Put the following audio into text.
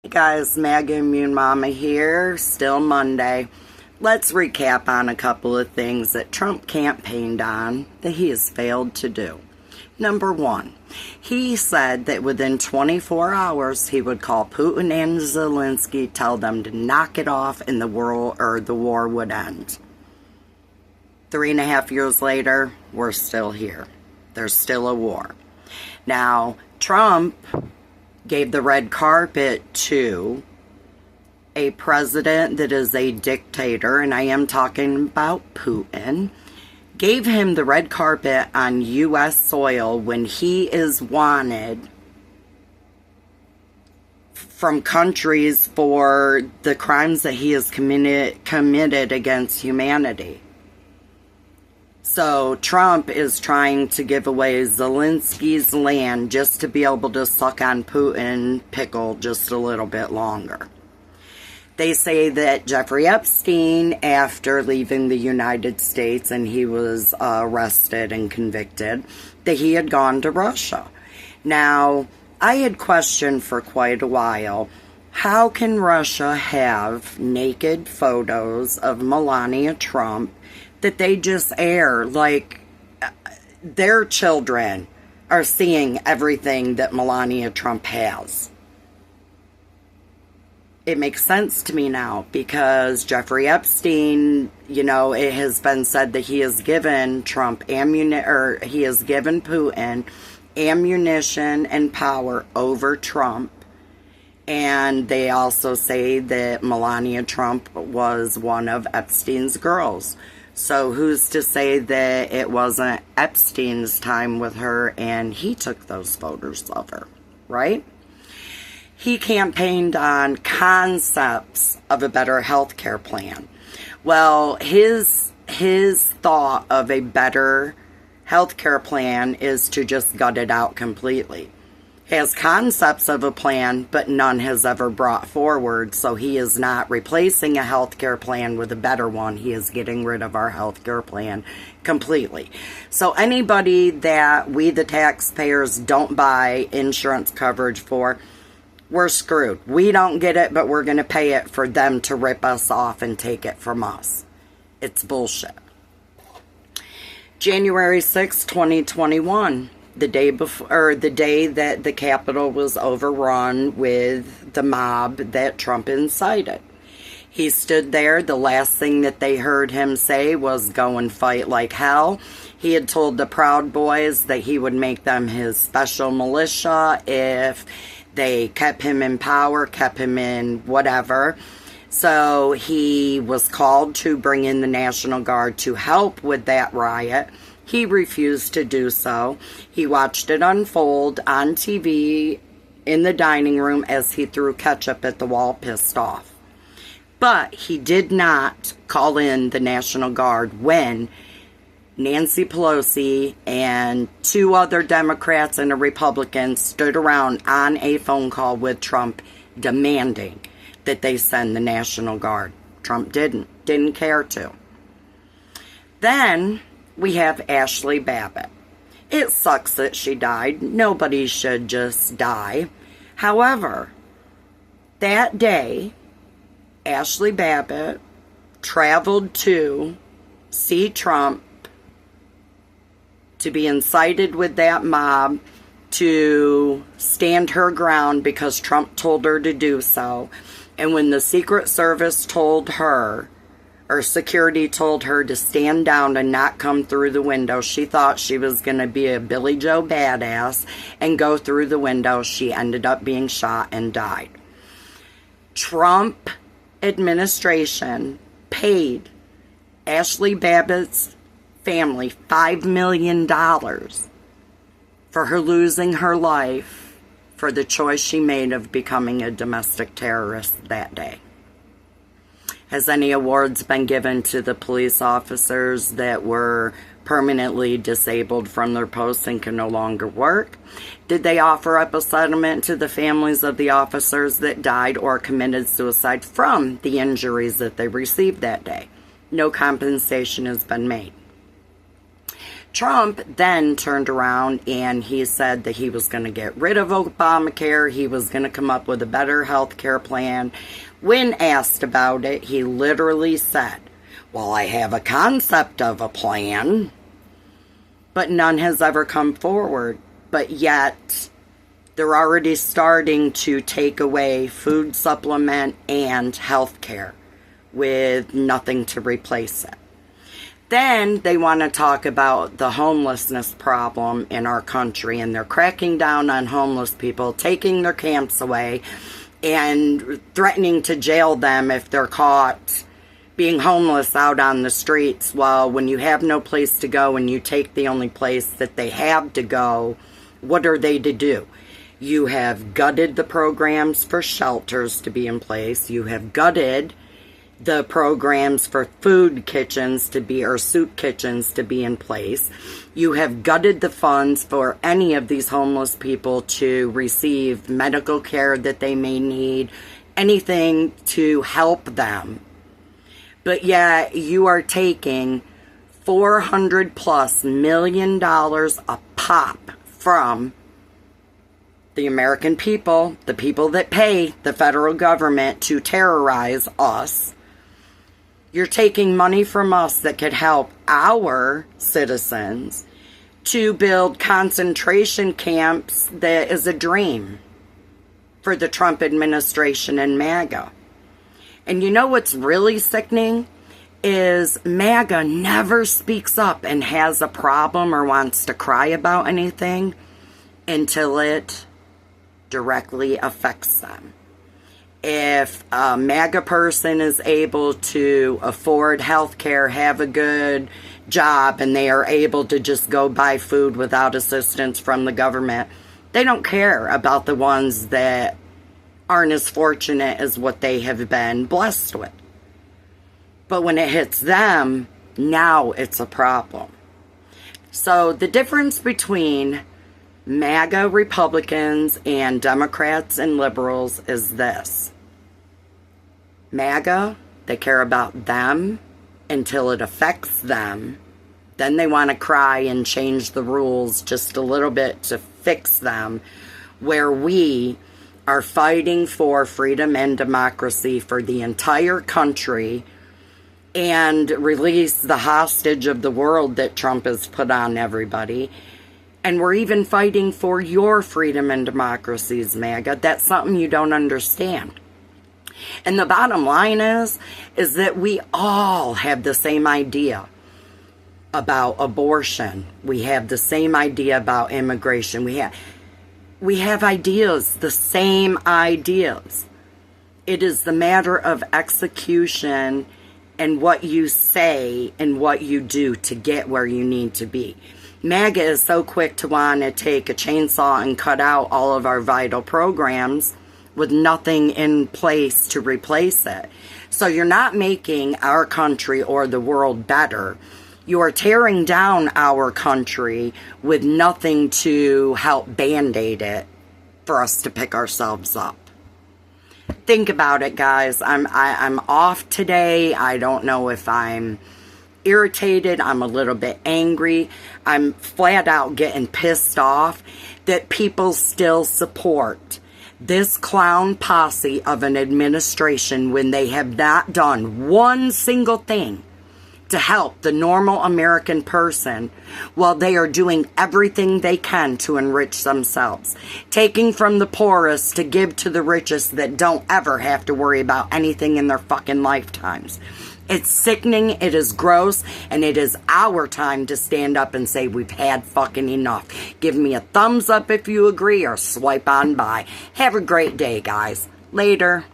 Hey guys, Maggie Immune Mama here, still Monday. Let's recap on a couple of things that Trump campaigned on that he has failed to do. Number one, he said that within 24 hours he would call Putin and Zelensky, tell them to knock it off, and the war would end. 3.5 years later, we're still here. There's still a war. Now, Trump gave the red carpet to a president that is a dictator, and I am talking about Putin, gave him the red carpet on U.S. soil when he is wanted from countries for the crimes that he has committed against humanity. So Trump is trying to give away Zelensky's land just to be able to suck on Putin pickle just a little bit longer. They say that Jeffrey Epstein, after leaving the United States and he was arrested and convicted, that he had gone to Russia. Now, I had questioned for quite a while, how can Russia have naked photos of Melania Trump that they just air, like their children are seeing everything that Melania Trump has? It makes sense to me now, because Jeffrey Epstein, it has been said that he has given he has given Putin ammunition and power over Trump. And they also say that Melania Trump was one of Epstein's girls. So who's to say that it wasn't Epstein's time with her and he took those photos of her, right? He campaigned on concepts of a better health care plan. Well, his thought of a better health care plan is to just gut it out completely. He has concepts of a plan, but none has ever brought forward, so he is not replacing a health care plan with a better one. He is getting rid of our health care plan completely. So anybody that we, the taxpayers, don't buy insurance coverage for, we're screwed. We don't get it, but we're going to pay it for them to rip us off and take it from us. It's bullshit. January 6, 2021. The day that the Capitol was overrun with the mob that Trump incited. He stood there. The last thing that they heard him say was go and fight like hell. He had told the Proud Boys that he would make them his special militia if they kept him in power, kept him in whatever. So he was called to bring in the National Guard to help with that riot. He refused to do so. He watched it unfold on TV in the dining room as he threw ketchup at the wall, pissed off. But he did not call in the National Guard when Nancy Pelosi and 2 other Democrats and a Republican stood around on a phone call with Trump demanding that they send the National Guard. Trump didn't care to. Then we have Ashley Babbitt. It sucks that she died. Nobody should just die. However, that day, Ashley Babbitt traveled to see Trump to be incited with that mob, to stand her ground because Trump told her to do so. And when the Secret Service told her, or security told her to stand down and not come through the window, she thought she was going to be a Billy Joe badass and go through the window. She ended up being shot and died. Trump administration paid Ashley Babbitt's family $5 million for her losing her life for the choice she made of becoming a domestic terrorist that day. Has any awards been given to the police officers that were permanently disabled from their posts and can no longer work? Did they offer up a settlement to the families of the officers that died or committed suicide from the injuries that they received that day? No compensation has been made. Trump then turned around and he said that he was going to get rid of Obamacare. He was going to come up with a better health care plan. When asked about it, he literally said, well, I have a concept of a plan, but none has ever come forward. But yet, they're already starting to take away food supplement and health care with nothing to replace it. Then they want to talk about the homelessness problem in our country, and they're cracking down on homeless people, taking their camps away, and threatening to jail them if they're caught being homeless out on the streets. Well, when you have no place to go and you take the only place that they have to go, what are they to do? You have gutted the programs for shelters to be in place. You have gutted the programs for food kitchens to be, or soup kitchens to be in place. You have gutted the funds for any of these homeless people to receive medical care that they may need, anything to help them. But yet you are taking $400+ million a pop from the American people, the people that pay the federal government to terrorize us. You're taking money from us that could help our citizens to build concentration camps that is a dream for the Trump administration and MAGA. And you know what's really sickening is MAGA never speaks up and has a problem or wants to cry about anything until it directly affects them. If a MAGA person is able to afford health care, have a good job, and they are able to just go buy food without assistance from the government, they don't care about the ones that aren't as fortunate as what they have been blessed with. But when it hits them, now it's a problem. So the difference between MAGA Republicans and Democrats and liberals is this. MAGA, they care about them until it affects them. Then they want to cry and change the rules just a little bit to fix them. Where we are fighting for freedom and democracy for the entire country and release the hostage of the world that Trump has put on everybody. And we're even fighting for your freedom and democracies, MAGA. That's something you don't understand. And the bottom line is that we all have the same idea about abortion. We have the same idea about immigration. We have ideas, the same ideas. It is the matter of execution and what you say and what you do to get where you need to be. MAGA is so quick to want to take a chainsaw and cut out all of our vital programs with nothing in place to replace it. So you're not making our country or the world better. You are tearing down our country with nothing to help band-aid it for us to pick ourselves up. Think about it, guys. I'm off today. I don't know if I'm irritated. I'm a little bit angry. I'm flat out getting pissed off that people still support this clown posse of an administration when they have not done one single thing to help the normal American person, while they are doing everything they can to enrich themselves. Taking from the poorest to give to the richest that don't ever have to worry about anything in their fucking lifetimes. It's sickening, it is gross, and it is our time to stand up and say we've had fucking enough. Give me a thumbs up if you agree, or swipe on by. Have a great day, guys. Later.